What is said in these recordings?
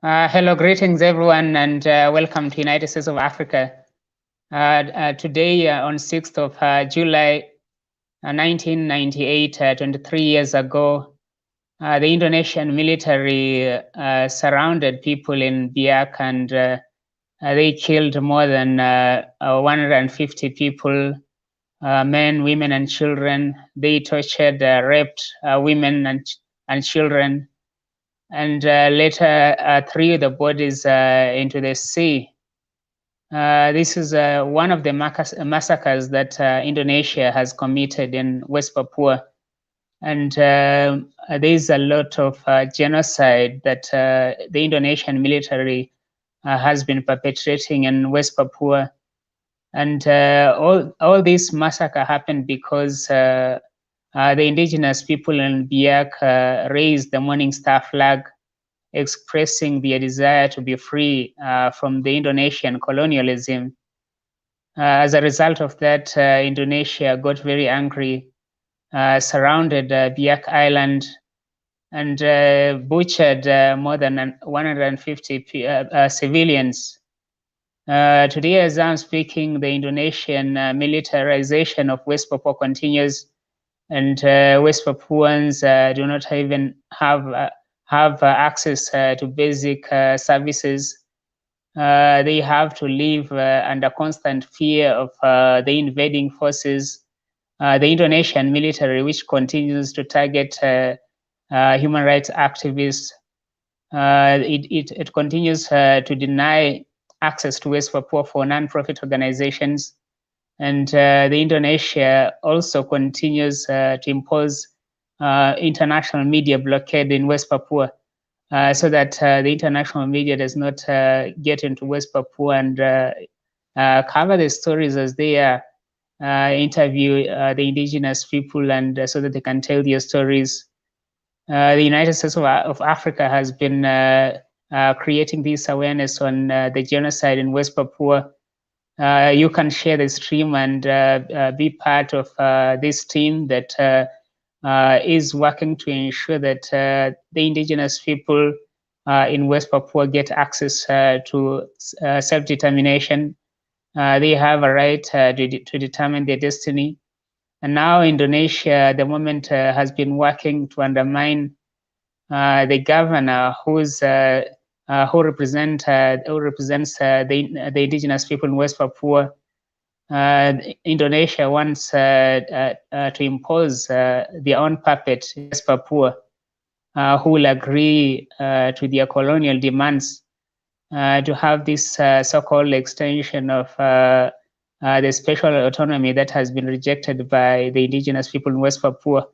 Hello, greetings everyone, and welcome to United States of Africa. Today, on 6th of July 1998, 23 years ago, the Indonesian military surrounded people in Biak, and they killed more than 150 people, men, women, and children. They tortured, raped women and children, and later threw the bodies into the sea. This is one of the massacres that Indonesia has committed in West Papua. And there is a lot of genocide that the Indonesian military has been perpetrating in West Papua. And all this massacre happened because the indigenous people in Biak raised the Morning Star flag, expressing their desire to be free from the Indonesian colonialism. As a result of that, Indonesia got very angry, surrounded Biak Island, and butchered more than 150 civilians. Today, as I'm speaking, the Indonesian militarization of West Papua continues, and West Papuans do not even have access to basic services. They have to live under constant fear of the invading forces, the Indonesian military, which continues to target human rights activists. It continues to deny access to West Papua for non-profit organizations. And the Indonesia also continues to impose international media blockade in West Papua, so that the international media does not get into West Papua and cover the stories as they are, interview the indigenous people, and so that they can tell their stories. The United States of Africa has been creating this awareness on the genocide in West Papua. You can share the stream and be part of this team that is working to ensure that the indigenous people in West Papua get access to self-determination. They have a right to determine their destiny. And now Indonesia, at the moment, has been working to undermine the governor who represents the indigenous people in West Papua. Indonesia wants to impose their own puppet, West Papua, who will agree to their colonial demands to have this so-called extension of the special autonomy that has been rejected by the indigenous people in West Papua.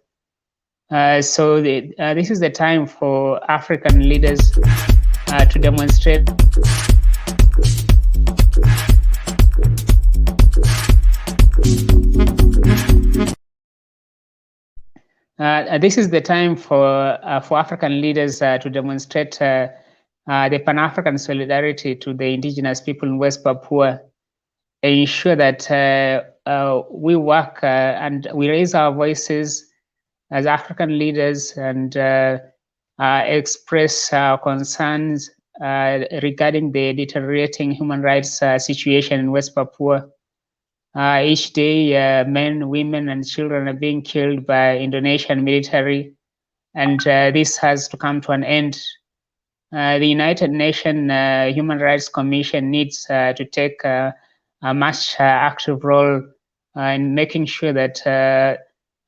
So this is the time for African leaders to demonstrate. This is the time for African leaders to demonstrate the Pan-African solidarity to the indigenous people in West Papua, ensure that we work and we raise our voices as African leaders and express our concerns regarding the deteriorating human rights situation in West Papua. Each day, men, women, and children are being killed by Indonesian military, and this has to come to an end. The United Nations Human Rights Commission needs to take a much active role in making sure that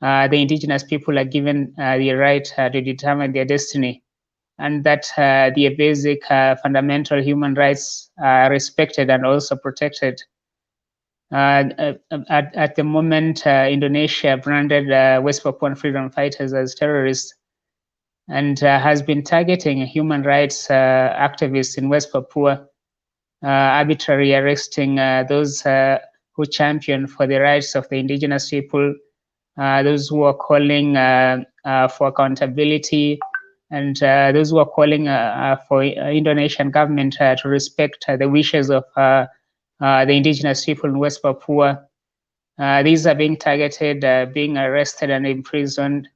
the indigenous people are given the right to determine their destiny, and that their basic fundamental human rights are respected and also protected. At the moment, Indonesia branded West Papuan freedom fighters as terrorists, and has been targeting human rights activists in West Papua, arbitrarily arresting those who champion for the rights of the indigenous people, those who are calling for accountability, and those who are calling for Indonesian government to respect the wishes of the indigenous people in West Papua. These are being targeted, being arrested and imprisoned,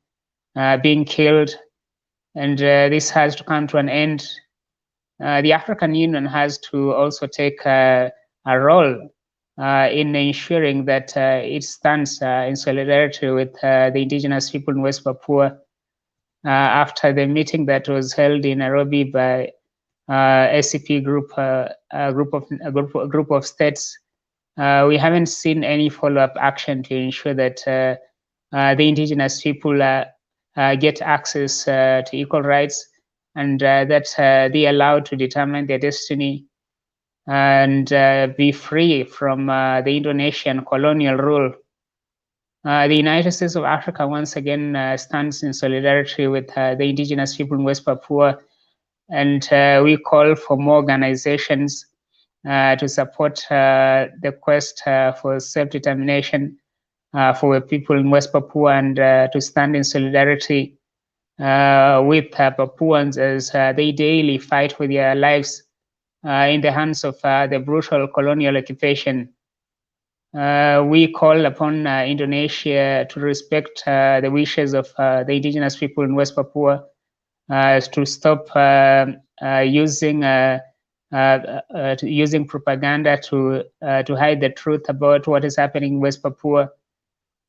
being killed, and this has to come to an end. the African Union has to also take a role in ensuring that it stands in solidarity with the indigenous people in West Papua after the meeting that was held in Nairobi by SCP group, a group of states. We haven't seen any follow-up action to ensure that the indigenous people get access to equal rights and that they are allowed to determine their destiny and be free from the Indonesian colonial rule. The United States of Africa once again stands in solidarity with the indigenous people in West Papua, and we call for more organizations to support the quest for self-determination for people in West Papua and to stand in solidarity with Papuans as they daily fight for their lives in the hands of the brutal colonial occupation. We call upon Indonesia to respect the wishes of the indigenous people in West Papua to stop using propaganda to hide the truth about what is happening in West Papua.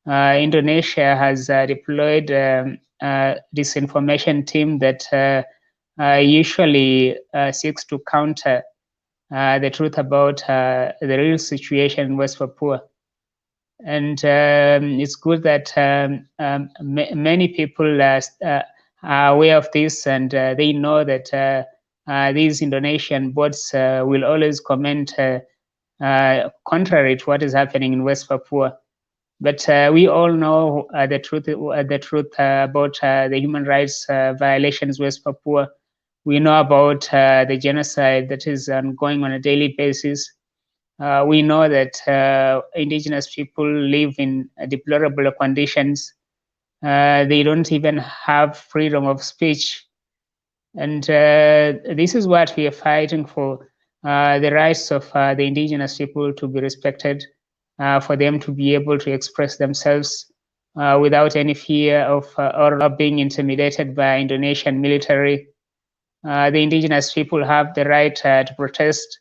Indonesia has deployed disinformation team that usually seeks to counter the truth about the real situation in West Papua. And it's good that many people are aware of this, and they know that these Indonesian bots will always comment contrary to what is happening in West Papua. But we all know the truth about the human rights violations in West Papua. We know about the genocide that is ongoing on a daily basis. We know that indigenous people live in deplorable conditions. They don't even have freedom of speech. And this is what we are fighting for, the rights of the indigenous people to be respected, for them to be able to express themselves without any fear of or being intimidated by Indonesian military. The indigenous people have the right to protest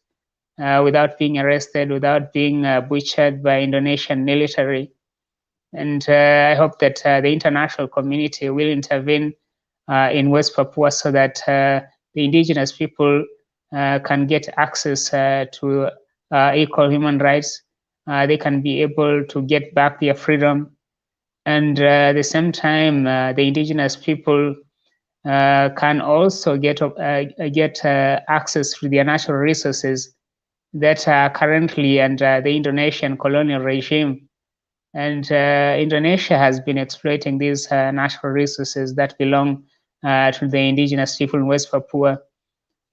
without being arrested, without being butchered by Indonesian military. And I hope that the international community will intervene in West Papua so that the indigenous people can get access to equal human rights. They can be able to get back their freedom. And at the same time, the indigenous people can also get access to their natural resources that are currently under the Indonesian colonial regime. And Indonesia has been exploiting these natural resources that belong to the indigenous people in West Papua,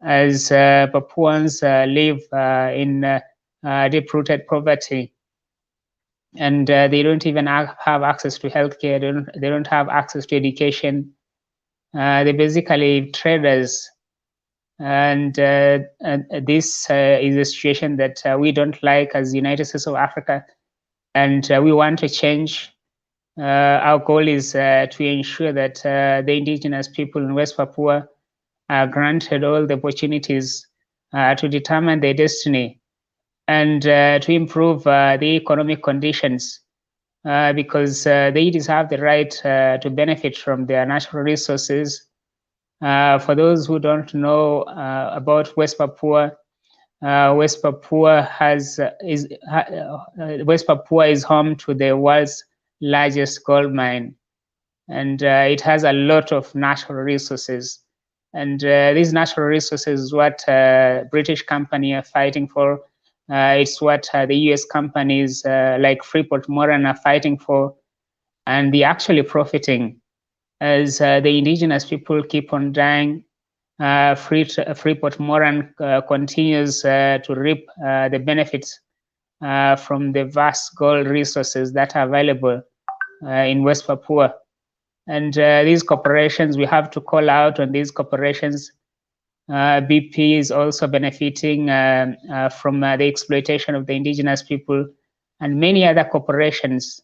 as Papuans live in deep-rooted poverty. And they don't even have access to healthcare. They don't have access to education. They're basically traders. And this is a situation that we don't like as the United States of Africa, and we want to change. Our goal is to ensure that the indigenous people in West Papua are granted all the opportunities to determine their destiny and to improve the economic conditions, because they deserve the right to benefit from their natural resources. For those who don't know about West Papua, West Papua is home to the world's largest gold mine, and it has a lot of natural resources. And these natural resources is what British companies are fighting for. It's what the US companies like Freeport-McMoRan are fighting for, and they're actually profiting as the indigenous people keep on dying. Freeport-McMoRan continues to reap the benefits from the vast gold resources that are available in West Papua. And these corporations, we have to call out on these corporations. BP is also benefiting from the exploitation of the indigenous people and many other corporations.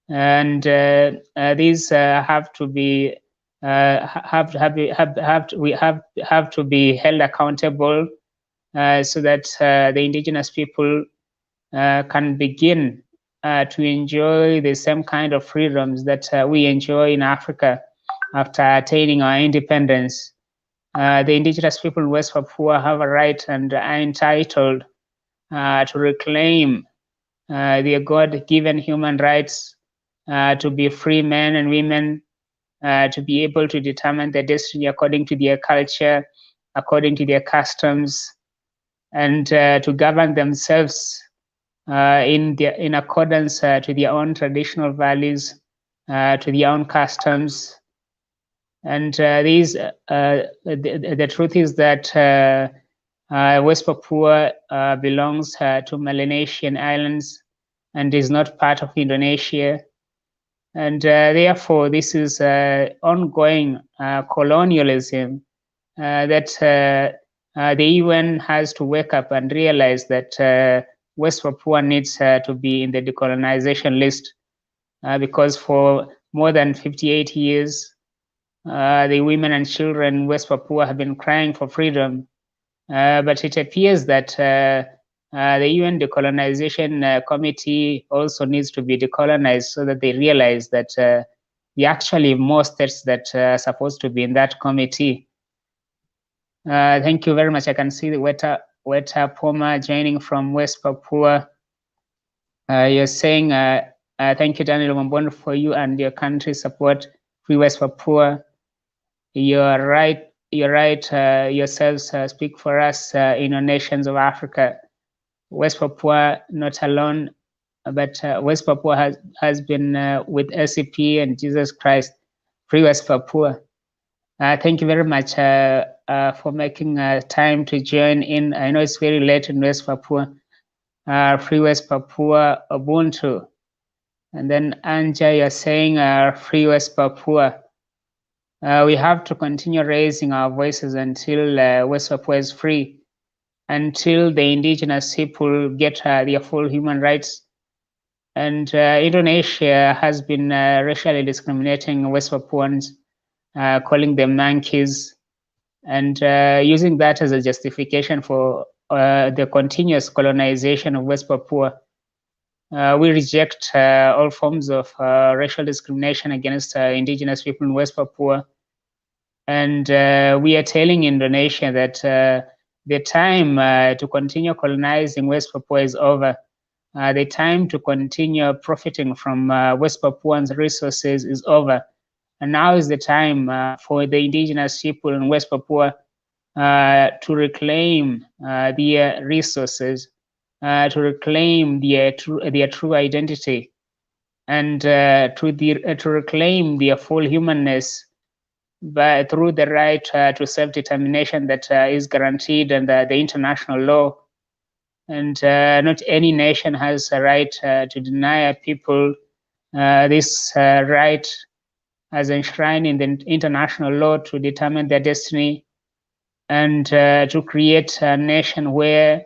And these have to be have to be held accountable, so that the indigenous people can begin to enjoy the same kind of freedoms that we enjoy in Africa after attaining our independence. The indigenous people in West Papua have a right and are entitled to reclaim their God-given human rights to be free men and women, to be able to determine their destiny according to their culture, according to their customs, and to govern themselves in accordance to their own traditional values, to their own customs. And the truth is that West Papua belongs to Melanesian Islands and is not part of Indonesia. And therefore, this is ongoing colonialism that the UN has to wake up and realize that West Papua needs to be in the decolonization list, because for more than 58 years, the women and children in West Papua have been crying for freedom. But it appears that the UN Decolonization Committee also needs to be decolonized, so that they realize that there are actually more states that are supposed to be in that committee. Thank you very much. I can see the Weta Poma joining from West Papua. You're saying, thank you, Daniel Mambondo, for you and your country support Free West Papua. You're right. You're right. Yourselves speak for us in our nations of Africa. West Papua not alone, but West Papua has been with SCP and Jesus Christ, Free West Papua. Thank you very much for making time to join in. I know it's very late in West Papua. Free West Papua, Ubuntu. And then Anja, you're saying Free West Papua. We have to continue raising our voices until West Papua is free, until the indigenous people get their full human rights. And Indonesia has been racially discriminating West Papuans, calling them monkeys, and using that as a justification for the continuous colonization of West Papua. We reject all forms of racial discrimination against indigenous people in West Papua. And we are telling Indonesia that the time to continue colonizing West Papua is over. The time to continue profiting from West Papuans' resources is over. And now is the time for the indigenous people in West Papua to reclaim their resources, to reclaim their true identity, and to reclaim their full humanness through the right to self-determination that is guaranteed under the international law. And not any nation has a right to deny people this right as enshrined in the international law to determine their destiny, and to create a nation where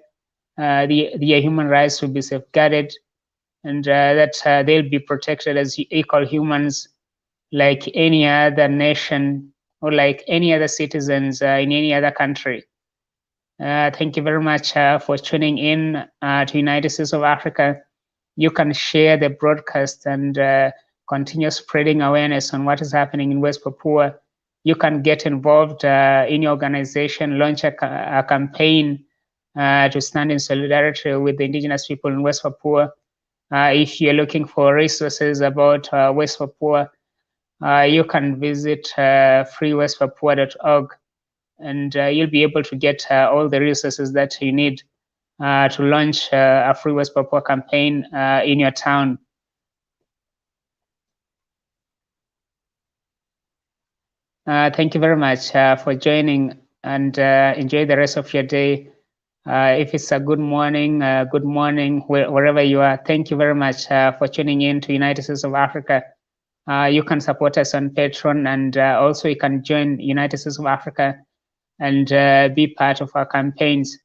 their human rights will be safeguarded, and that they'll be protected as equal humans like any other nation or like any other citizens in any other country. Thank you very much for tuning in to United States of Africa. You can share the broadcast and continue spreading awareness on what is happening in West Papua. You can get involved in your organization, launch a campaign to stand in solidarity with the indigenous people in West Papua. If you're looking for resources about West Papua, you can visit freewestpapua.org, and you'll be able to get all the resources that you need to launch a Free West Papua campaign in your town. Thank you very much for joining, and enjoy the rest of your day. If it's a good morning wherever you are. Thank you very much for tuning in to United States of Africa. You can support us on Patreon, and also you can join United States of Africa and be part of our campaigns.